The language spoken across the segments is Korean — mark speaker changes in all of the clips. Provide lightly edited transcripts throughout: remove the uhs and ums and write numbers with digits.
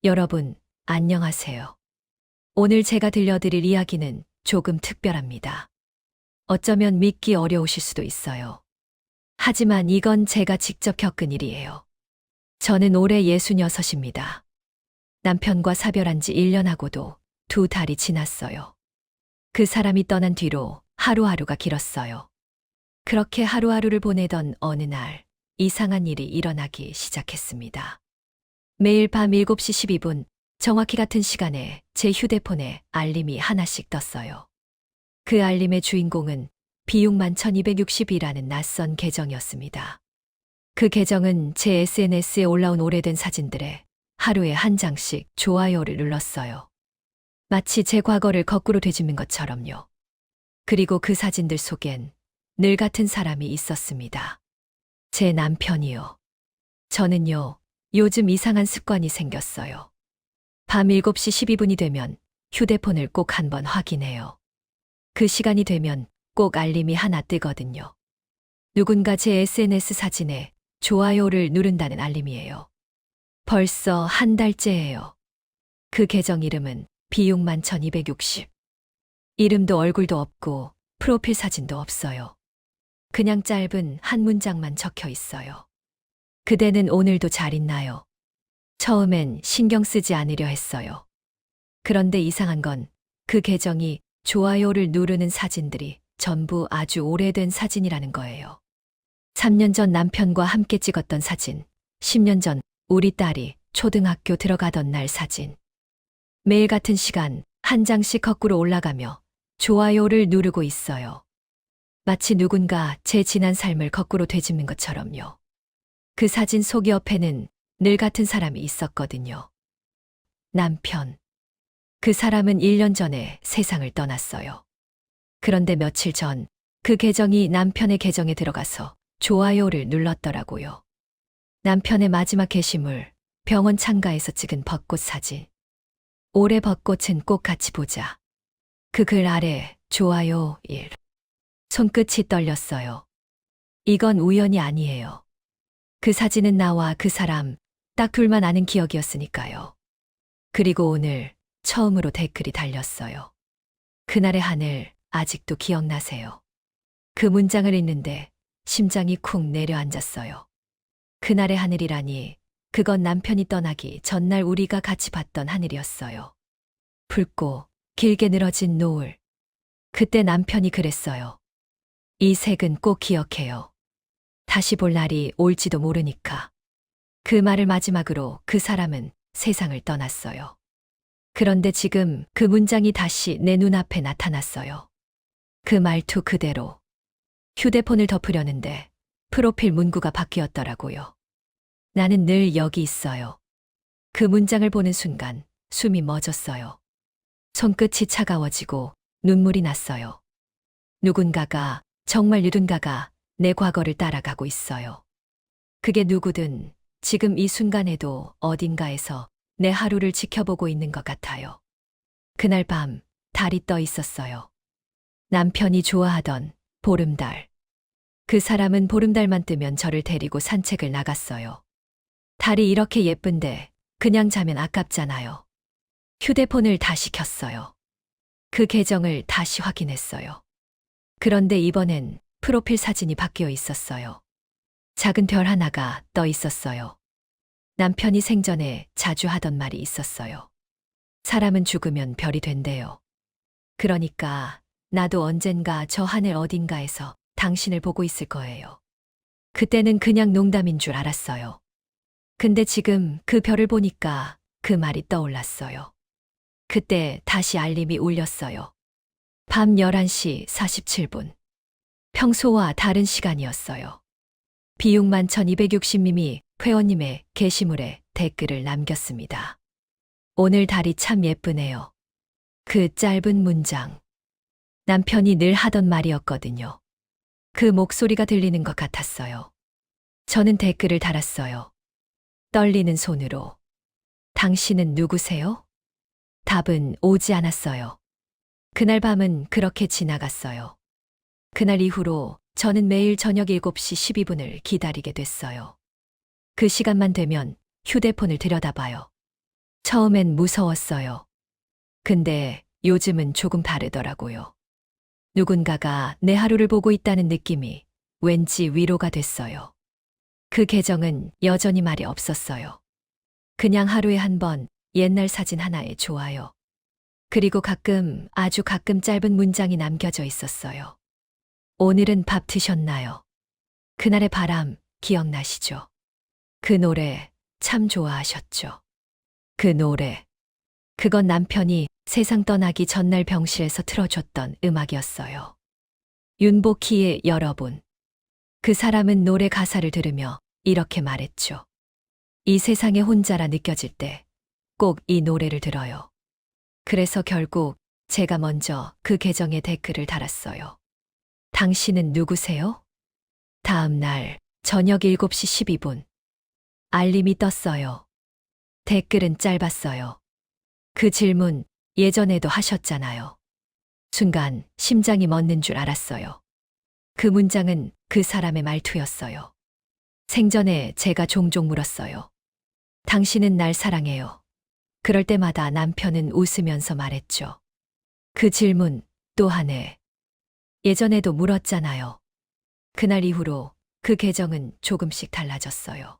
Speaker 1: 여러분, 안녕하세요. 오늘 제가 들려드릴 이야기는 조금 특별합니다. 어쩌면 믿기 어려우실 수도 있어요. 하지만 이건 제가 직접 겪은 일이에요. 저는 올해 66입니다. 남편과 사별한 지 1년하고도 2달이 지났어요. 그 사람이 떠난 뒤로 하루하루가 길었어요. 그렇게 하루하루를 보내던 어느 날, 이상한 일이 일어나기 시작했습니다. 매일 밤 7시 12분, 정확히 같은 시간에 제 휴대폰에 알림이 하나씩 떴어요. 그 알림의 주인공은 비육만 1260이라는 낯선 계정이었습니다. 그 계정은 제 SNS에 올라온 오래된 사진들에 하루에 한 장씩 좋아요를 눌렀어요. 마치 제 과거를 거꾸로 되짚는 것처럼요. 그리고 그 사진들 속엔 늘 같은 사람이 있었습니다. 제 남편이요. 저는요, 요즘 이상한 습관이 생겼어요. 밤 7시 12분이 되면 휴대폰을 꼭 한번 확인해요. 그 시간이 되면 꼭 알림이 하나 뜨거든요. 누군가 제 SNS 사진에 좋아요를 누른다는 알림이에요. 벌써 한 달째예요. 그 계정 이름은 비육만 1260. 이름도 얼굴도 없고 프로필 사진도 없어요. 그냥 짧은 한 문장만 적혀 있어요. 그대는 오늘도 잘 있나요? 처음엔 신경 쓰지 않으려 했어요. 그런데 이상한 건 그 계정이 좋아요를 누르는 사진들이 전부 아주 오래된 사진이라는 거예요. 3년 전 남편과 함께 찍었던 사진, 10년 전 우리 딸이 초등학교 들어가던 날 사진. 매일 같은 시간 한 장씩 거꾸로 올라가며 좋아요를 누르고 있어요. 마치 누군가 제 지난 삶을 거꾸로 되짚는 것처럼요. 그 사진 속 옆에는 늘 같은 사람이 있었거든요. 남편. 그 사람은 1년 전에 세상을 떠났어요. 그런데 며칠 전 그 계정이 남편의 계정에 들어가서 좋아요를 눌렀더라고요. 남편의 마지막 게시물, 병원 창가에서 찍은 벚꽃 사진. 올해 벚꽃은 꼭 같이 보자. 그 글 아래 좋아요 1. 손끝이 떨렸어요. 이건 우연이 아니에요. 그 사진은 나와 그 사람 딱 둘만 아는 기억이었으니까요. 그리고 오늘 처음으로 댓글이 달렸어요. 그날의 하늘 아직도 기억나세요? 그 문장을 읽는데 심장이 쿵 내려앉았어요. 그날의 하늘이라니 그건 남편이 떠나기 전날 우리가 같이 봤던 하늘이었어요. 붉고 길게 늘어진 노을. 그때 남편이 그랬어요. 이 색은 꼭 기억해요. 다시 볼 날이 올지도 모르니까. 그 말을 마지막으로 그 사람은 세상을 떠났어요. 그런데 지금 그 문장이 다시 내 눈앞에 나타났어요. 그 말투 그대로. 휴대폰을 덮으려는데 프로필 문구가 바뀌었더라고요. 나는 늘 여기 있어요. 그 문장을 보는 순간 숨이 멎었어요. 손끝이 차가워지고 눈물이 났어요. 누군가가, 정말 누군가가 내 과거를 따라가고 있어요. 그게 누구든 지금 이 순간에도 어딘가에서 내 하루를 지켜보고 있는 것 같아요. 그날 밤 달이 떠 있었어요. 남편이 좋아하던 보름달. 그 사람은 보름달만 뜨면 저를 데리고 산책을 나갔어요. 달이 이렇게 예쁜데 그냥 자면 아깝잖아요. 휴대폰을 다시 켰어요. 그 계정을 다시 확인했어요. 그런데 이번엔 프로필 사진이 바뀌어 있었어요. 작은 별 하나가 떠 있었어요. 남편이 생전에 자주 하던 말이 있었어요. 사람은 죽으면 별이 된대요. 그러니까 나도 언젠가 저 하늘 어딘가에서 당신을 보고 있을 거예요. 그때는 그냥 농담인 줄 알았어요. 근데 지금 그 별을 보니까 그 말이 떠올랐어요. 그때 다시 알림이 울렸어요. 밤 11시 47분. 평소와 다른 시간이었어요. 비육만 1260님이 회원님의 게시물에 댓글을 남겼습니다. 오늘 달이 참 예쁘네요. 그 짧은 문장. 남편이 늘 하던 말이었거든요. 그 목소리가 들리는 것 같았어요. 저는 댓글을 달았어요. 떨리는 손으로. 당신은 누구세요? 답은 오지 않았어요. 그날 밤은 그렇게 지나갔어요. 그날 이후로 저는 매일 저녁 7시 12분을 기다리게 됐어요. 그 시간만 되면 휴대폰을 들여다봐요. 처음엔 무서웠어요. 근데 요즘은 조금 다르더라고요. 누군가가 내 하루를 보고 있다는 느낌이 왠지 위로가 됐어요. 그 계정은 여전히 말이 없었어요. 그냥 하루에 한 번 옛날 사진 하나에 좋아요. 그리고 가끔, 아주 가끔 짧은 문장이 남겨져 있었어요. 오늘은 밥 드셨나요? 그날의 바람 기억나시죠? 그 노래 참 좋아하셨죠? 그 노래. 그건 남편이 세상 떠나기 전날 병실에서 틀어줬던 음악이었어요. 윤복희의 여러분. 그 사람은 노래 가사를 들으며 이렇게 말했죠. 이 세상에 혼자라 느껴질 때 꼭 이 노래를 들어요. 그래서 결국 제가 먼저 그 계정에 댓글을 달았어요. 당신은 누구세요? 다음 날 저녁 7시 12분. 알림이 떴어요. 댓글은 짧았어요. 그 질문 예전에도 하셨잖아요. 순간 심장이 멎는 줄 알았어요. 그 문장은 그 사람의 말투였어요. 생전에 제가 종종 물었어요. 당신은 날 사랑해요. 그럴 때마다 남편은 웃으면서 말했죠. 그 질문 또 하네. 예전에도 물었잖아요. 그날 이후로 그 계정은 조금씩 달라졌어요.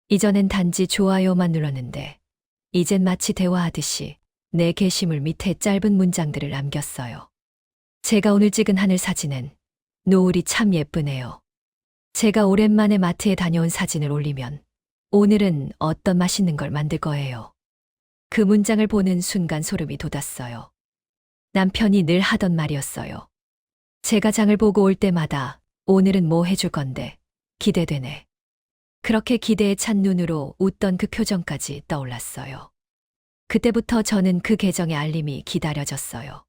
Speaker 1: 이전엔 단지 좋아요만 눌렀는데 이젠 마치 대화하듯이 내 게시물 밑에 짧은 문장들을 남겼어요. 제가 오늘 찍은 하늘 사진은 노을이 참 예쁘네요. 제가 오랜만에 마트에 다녀온 사진을 올리면 오늘은 어떤 맛있는 걸 만들 거예요. 그 문장을 보는 순간 소름이 돋았어요. 남편이 늘 하던 말이었어요. 제가 장을 보고 올 때마다 오늘은 뭐 해줄 건데 기대되네. 그렇게 기대에 찬 눈으로 웃던 그 표정까지 떠올랐어요. 그때부터 저는 그 계정의 알림이 기다려졌어요.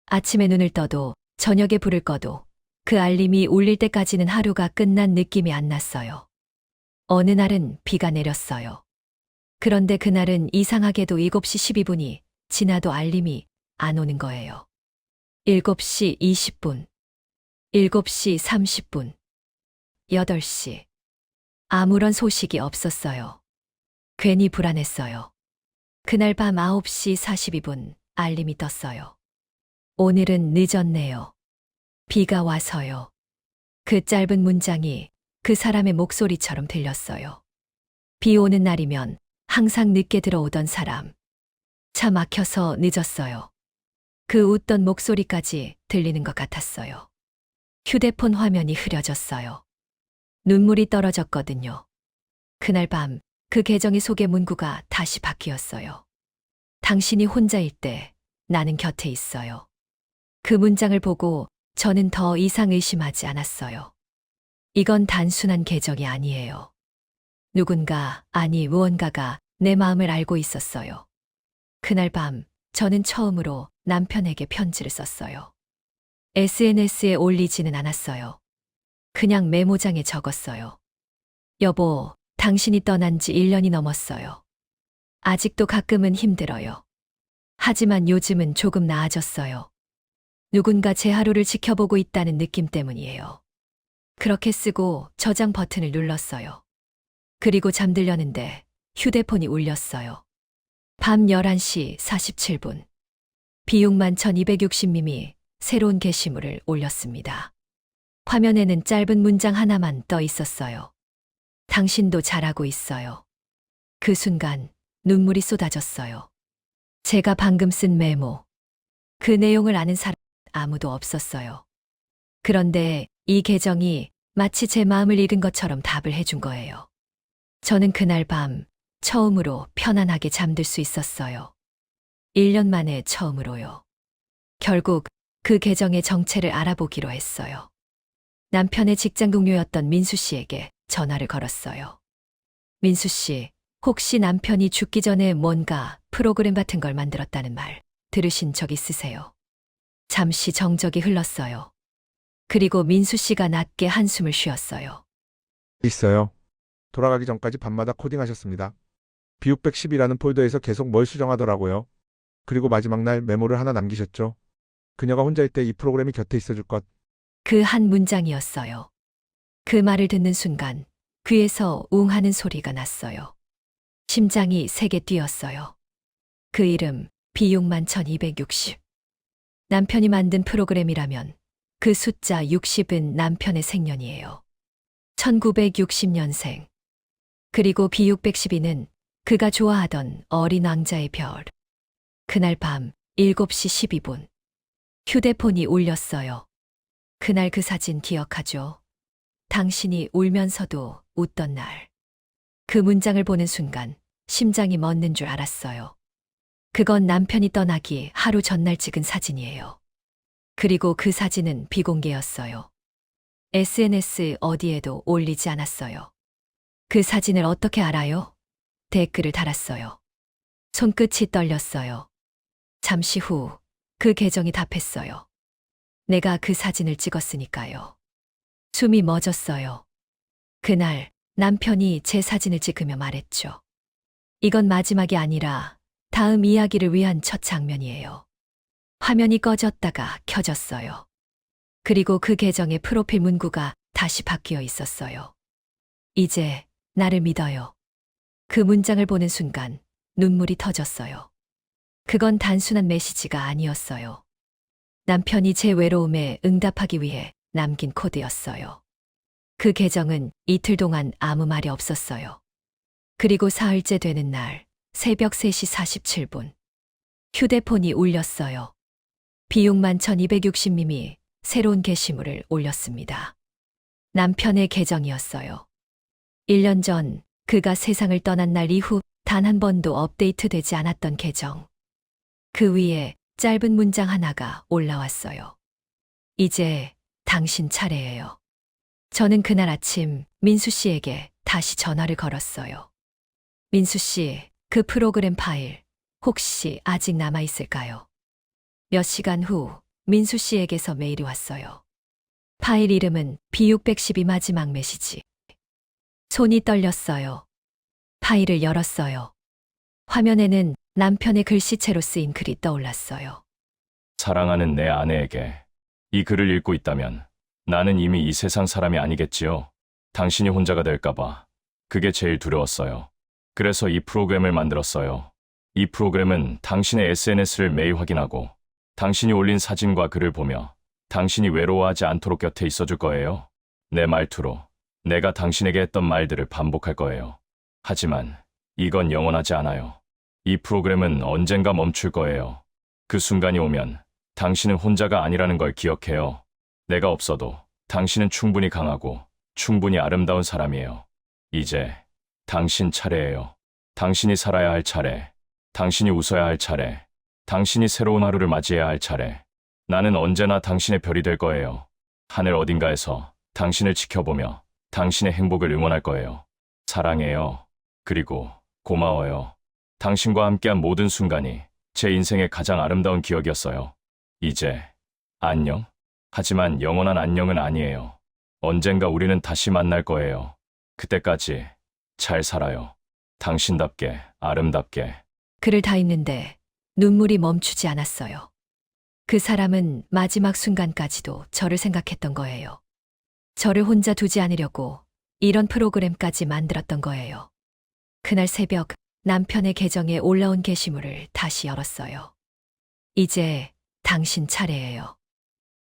Speaker 1: 아침에 눈을 떠도 저녁에 불을 꺼도 그 알림이 울릴 때까지는 하루가 끝난 느낌이 안 났어요. 어느 날은 비가 내렸어요. 그런데 그날은 이상하게도 7시 12분이 지나도 알림이 안 오는 거예요. 7시 20분, 7시 30분, 8시. 아무런 소식이 없었어요. 괜히 불안했어요. 그날 밤 9시 42분 알림이 떴어요. 오늘은 늦었네요. 비가 와서요. 그 짧은 문장이 그 사람의 목소리처럼 들렸어요. 비 오는 날이면 항상 늦게 들어오던 사람. 차 막혀서 늦었어요. 그 웃던 목소리까지 들리는 것 같았어요. 휴대폰 화면이 흐려졌어요. 눈물이 떨어졌거든요. 그날 밤 그 계정의 소개 문구가 다시 바뀌었어요. 당신이 혼자일 때 나는 곁에 있어요. 그 문장을 보고 저는 더 이상 의심하지 않았어요. 이건 단순한 계정이 아니에요. 누군가, 아니 무언가가 내 마음을 알고 있었어요. 그날 밤 저는 처음으로 남편에게 편지를 썼어요. SNS에 올리지는 않았어요. 그냥 메모장에 적었어요. 여보, 당신이 떠난 지 1년이 넘었어요. 아직도 가끔은 힘들어요. 하지만 요즘은 조금 나아졌어요. 누군가 제 하루를 지켜보고 있다는 느낌 때문이에요. 그렇게 쓰고 저장 버튼을 눌렀어요. 그리고 잠들려는데 휴대폰이 울렸어요. 밤 11시 47분. 비육만 1260님이 새로운 게시물을 올렸습니다. 화면에는 짧은 문장 하나만 떠 있었어요. 당신도 잘하고 있어요. 그 순간 눈물이 쏟아졌어요. 제가 방금 쓴 메모. 그 내용을 아는 사람 아무도 없었어요. 그런데 이 계정이 마치 제 마음을 읽은 것처럼 답을 해준 거예요. 저는 그날 밤 처음으로 편안하게 잠들 수 있었어요. 1년 만에 처음으로요. 결국 그 계정의 정체를 알아보기로 했어요. 남편의 직장 동료였던 민수 씨에게 전화를 걸었어요. 민수 씨, 혹시 남편이 죽기 전에 뭔가 프로그램 같은 걸 만들었다는 말 들으신 적 있으세요? 잠시 정적이 흘렀어요. 그리고 민수 씨가 낮게 한숨을 쉬었어요.
Speaker 2: 있어요. 돌아가기 전까지 밤마다 코딩하셨습니다. B610이라는 폴더에서 계속 뭘 수정하더라고요. 그리고 마지막 날 메모를 하나 남기셨죠. 그녀가 혼자일 때 이 프로그램이 곁에 있어줄 것.
Speaker 1: 그 한 문장이었어요. 그 말을 듣는 순간 귀에서 웅 하는 소리가 났어요. 심장이 세게 뛰었어요. 그 이름 비육만 1260. 남편이 만든 프로그램이라면 그 숫자 60은 남편의 생년이에요. 1960년생. 그리고 B612는 그가 좋아하던 어린 왕자의 별. 그날 밤 7시 12분. 휴대폰이 울렸어요. 그날 그 사진 기억하죠? 당신이 울면서도 웃던 날. 그 문장을 보는 순간 심장이 멎는 줄 알았어요. 그건 남편이 떠나기 하루 전날 찍은 사진이에요. 그리고 그 사진은 비공개였어요. SNS 어디에도 올리지 않았어요. 그 사진을 어떻게 알아요? 댓글을 달았어요. 손끝이 떨렸어요. 잠시 후 그 계정이 답했어요. 내가 그 사진을 찍었으니까요. 숨이 멎었어요. 그날 남편이 제 사진을 찍으며 말했죠. 이건 마지막이 아니라 다음 이야기를 위한 첫 장면이에요. 화면이 꺼졌다가 켜졌어요. 그리고 그 계정의 프로필 문구가 다시 바뀌어 있었어요. 이제 나를 믿어요. 그 문장을 보는 순간 눈물이 터졌어요. 그건 단순한 메시지가 아니었어요. 남편이 제 외로움에 응답하기 위해 남긴 코드였어요. 그 계정은 이틀 동안 아무 말이 없었어요. 그리고 사흘째 되는 날 새벽 3시 47분. 휴대폰이 울렸어요. 비육만 1260님이 새로운 게시물을 올렸습니다. 남편의 계정이었어요. 1년 전 그가 세상을 떠난 날 이후 단 한 번도 업데이트되지 않았던 계정. 그 위에 짧은 문장 하나가 올라왔어요. 이제 당신 차례예요. 저는 그날 아침 민수 씨에게 다시 전화를 걸었어요. 민수 씨, 그 프로그램 파일 혹시 아직 남아 있을까요? 몇 시간 후 민수 씨에게서 메일이 왔어요. 파일 이름은 B612 마지막 메시지. 손이 떨렸어요. 파일을 열었어요. 화면에는 남편의 글씨체로 쓰인 글이 떠올랐어요.
Speaker 3: 사랑하는 내 아내에게 이 글을 읽고 있다면 나는 이미 이 세상 사람이 아니겠지요. 당신이 혼자가 될까봐 그게 제일 두려웠어요. 그래서 이 프로그램을 만들었어요. 이 프로그램은 당신의 SNS를 매일 확인하고 당신이 올린 사진과 글을 보며 당신이 외로워하지 않도록 곁에 있어줄 거예요. 내 말투로 내가 당신에게 했던 말들을 반복할 거예요. 하지만 이건 영원하지 않아요. 이 프로그램은 언젠가 멈출 거예요. 그 순간이 오면 당신은 혼자가 아니라는 걸 기억해요. 내가 없어도 당신은 충분히 강하고 충분히 아름다운 사람이에요. 이제 당신 차례예요. 당신이 살아야 할 차례, 당신이 웃어야 할 차례, 당신이 새로운 하루를 맞이해야 할 차례. 나는 언제나 당신의 별이 될 거예요. 하늘 어딘가에서 당신을 지켜보며 당신의 행복을 응원할 거예요. 사랑해요. 그리고 고마워요. 당신과 함께한 모든 순간이 제 인생의 가장 아름다운 기억이었어요. 이제 안녕? 하지만 영원한 안녕은 아니에요. 언젠가 우리는 다시 만날 거예요. 그때까지 잘 살아요. 당신답게, 아름답게.
Speaker 1: 글을 다 읽는데 눈물이 멈추지 않았어요. 그 사람은 마지막 순간까지도 저를 생각했던 거예요. 저를 혼자 두지 않으려고 이런 프로그램까지 만들었던 거예요. 그날 새벽 남편의 계정에 올라온 게시물을 다시 열었어요. 이제 당신 차례예요.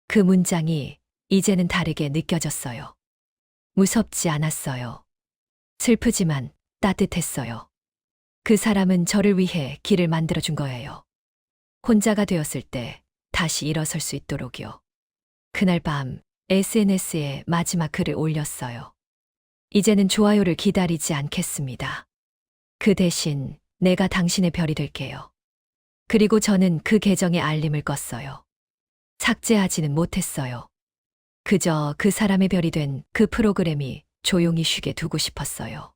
Speaker 1: 그 문장이 이제는 다르게 느껴졌어요. 무섭지 않았어요. 슬프지만 따뜻했어요. 그 사람은 저를 위해 길을 만들어준 거예요. 혼자가 되었을 때 다시 일어설 수 있도록요. 그날 밤 SNS에 마지막 글을 올렸어요. 이제는 좋아요를 기다리지 않겠습니다. 그 대신 내가 당신의 별이 될게요. 그리고 저는 그 계정에 알림을 껐어요. 삭제하지는 못했어요. 그저 그 사람의 별이 된 그 프로그램이 조용히 쉬게 두고 싶었어요.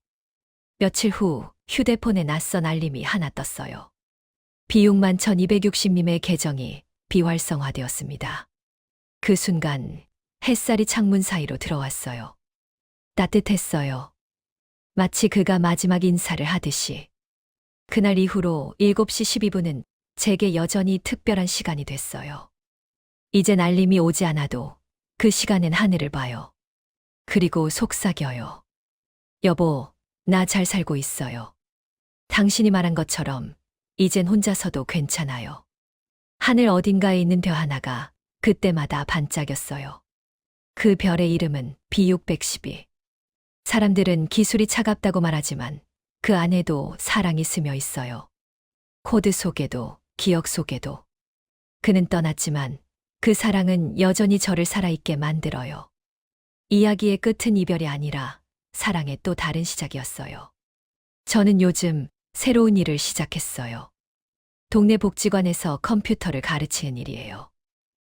Speaker 1: 며칠 후 휴대폰에 낯선 알림이 하나 떴어요. 비육만 1260님의 계정이 비활성화되었습니다. 그 순간 햇살이 창문 사이로 들어왔어요. 따뜻했어요. 마치 그가 마지막 인사를 하듯이. 그날 이후로 7시 12분은 제게 여전히 특별한 시간이 됐어요. 이젠 알림이 오지 않아도 그 시간엔 하늘을 봐요. 그리고 속삭여요. 여보, 나 잘 살고 있어요. 당신이 말한 것처럼 이젠 혼자서도 괜찮아요. 하늘 어딘가에 있는 별 하나가 그때마다 반짝였어요. 그 별의 이름은 B612. 사람들은 기술이 차갑다고 말하지만 그 안에도 사랑이 스며 있어요. 코드 속에도, 기억 속에도. 그는 떠났지만 그 사랑은 여전히 저를 살아있게 만들어요. 이야기의 끝은 이별이 아니라 사랑의 또 다른 시작이었어요. 저는 요즘 새로운 일을 시작했어요. 동네 복지관에서 컴퓨터를 가르치는 일이에요.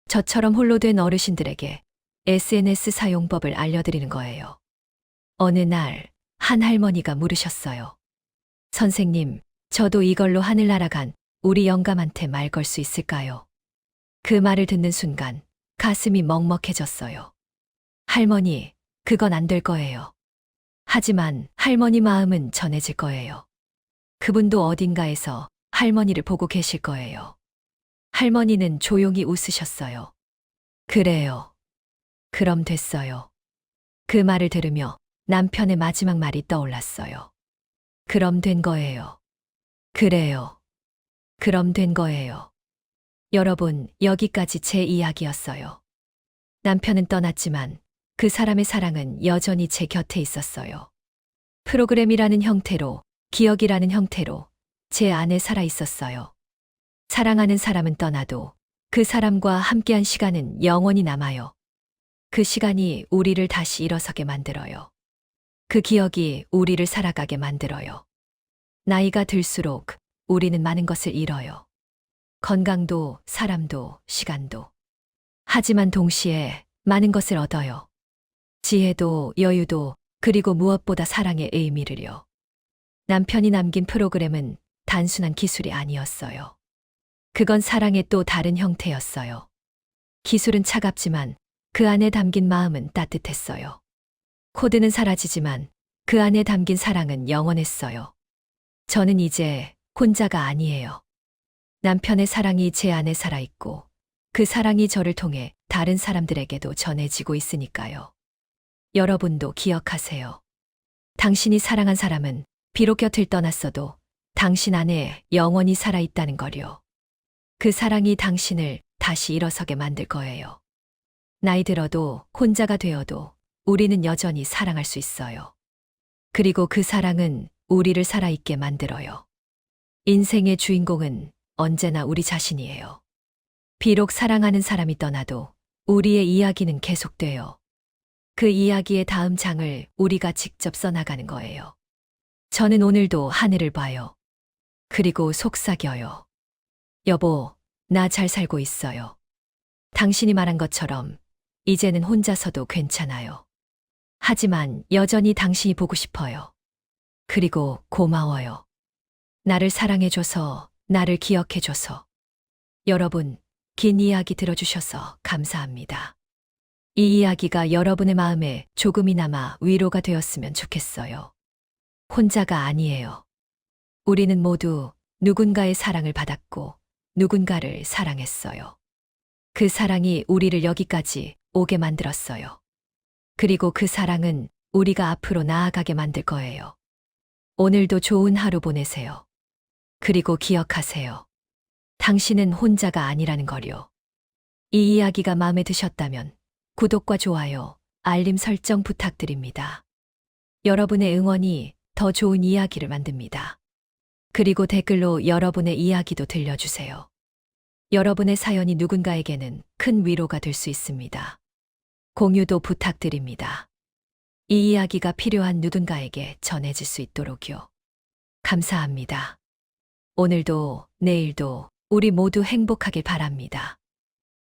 Speaker 1: 저처럼 홀로 된 어르신들에게 SNS 사용법을 알려드리는 거예요. 어느 날 한 할머니가 물으셨어요. 선생님, 저도 이걸로 하늘 날아간 우리 영감한테 말 걸 수 있을까요? 그 말을 듣는 순간 가슴이 먹먹해졌어요. 할머니, 그건 안 될 거예요. 하지만 할머니 마음은 전해질 거예요. 그분도 어딘가에서 할머니를 보고 계실 거예요. 할머니는 조용히 웃으셨어요. 그래요. 그럼 됐어요. 그 말을 들으며 남편의 마지막 말이 떠올랐어요. 그럼 된 거예요. 그래요. 그럼 된 거예요. 여러분, 여기까지 제 이야기였어요. 남편은 떠났지만 그 사람의 사랑은 여전히 제 곁에 있었어요. 프로그램이라는 형태로, 기억이라는 형태로 제 안에 살아 있었어요. 사랑하는 사람은 떠나도 그 사람과 함께한 시간은 영원히 남아요. 그 시간이 우리를 다시 일어서게 만들어요. 그 기억이 우리를 살아가게 만들어요. 나이가 들수록 우리는 많은 것을 잃어요. 건강도, 사람도, 시간도. 하지만 동시에 많은 것을 얻어요. 지혜도, 여유도, 그리고 무엇보다 사랑의 의미를요. 남편이 남긴 프로그램은 단순한 기술이 아니었어요. 그건 사랑의 또 다른 형태였어요. 기술은 차갑지만 그 안에 담긴 마음은 따뜻했어요. 코드는 사라지지만 그 안에 담긴 사랑은 영원했어요. 저는 이제 혼자가 아니에요. 남편의 사랑이 제 안에 살아있고 그 사랑이 저를 통해 다른 사람들에게도 전해지고 있으니까요. 여러분도 기억하세요. 당신이 사랑한 사람은 비록 곁을 떠났어도 당신 안에 영원히 살아있다는 거요. 그 사랑이 당신을 다시 일어서게 만들 거예요. 나이 들어도 혼자가 되어도 우리는 여전히 사랑할 수 있어요. 그리고 그 사랑은 우리를 살아있게 만들어요. 인생의 주인공은 언제나 우리 자신이에요. 비록 사랑하는 사람이 떠나도 우리의 이야기는 계속돼요. 그 이야기의 다음 장을 우리가 직접 써나가는 거예요. 저는 오늘도 하늘을 봐요. 그리고 속삭여요. 여보, 나 잘 살고 있어요. 당신이 말한 것처럼 이제는 혼자서도 괜찮아요. 하지만 여전히 당신이 보고 싶어요. 그리고 고마워요. 나를 사랑해줘서, 나를 기억해줘서. 여러분, 긴 이야기 들어주셔서 감사합니다. 이 이야기가 여러분의 마음에 조금이나마 위로가 되었으면 좋겠어요. 혼자가 아니에요. 우리는 모두 누군가의 사랑을 받았고 누군가를 사랑했어요. 그 사랑이 우리를 여기까지 오게 만들었어요. 그리고 그 사랑은 우리가 앞으로 나아가게 만들 거예요. 오늘도 좋은 하루 보내세요. 그리고 기억하세요. 당신은 혼자가 아니라는 거요. 이 이야기가 마음에 드셨다면 구독과 좋아요, 알림 설정 부탁드립니다. 여러분의 응원이 더 좋은 이야기를 만듭니다. 그리고 댓글로 여러분의 이야기도 들려주세요. 여러분의 사연이 누군가에게는 큰 위로가 될 수 있습니다. 공유도 부탁드립니다. 이 이야기가 필요한 누군가에게 전해질 수 있도록요. 감사합니다. 오늘도 내일도 우리 모두 행복하길 바랍니다.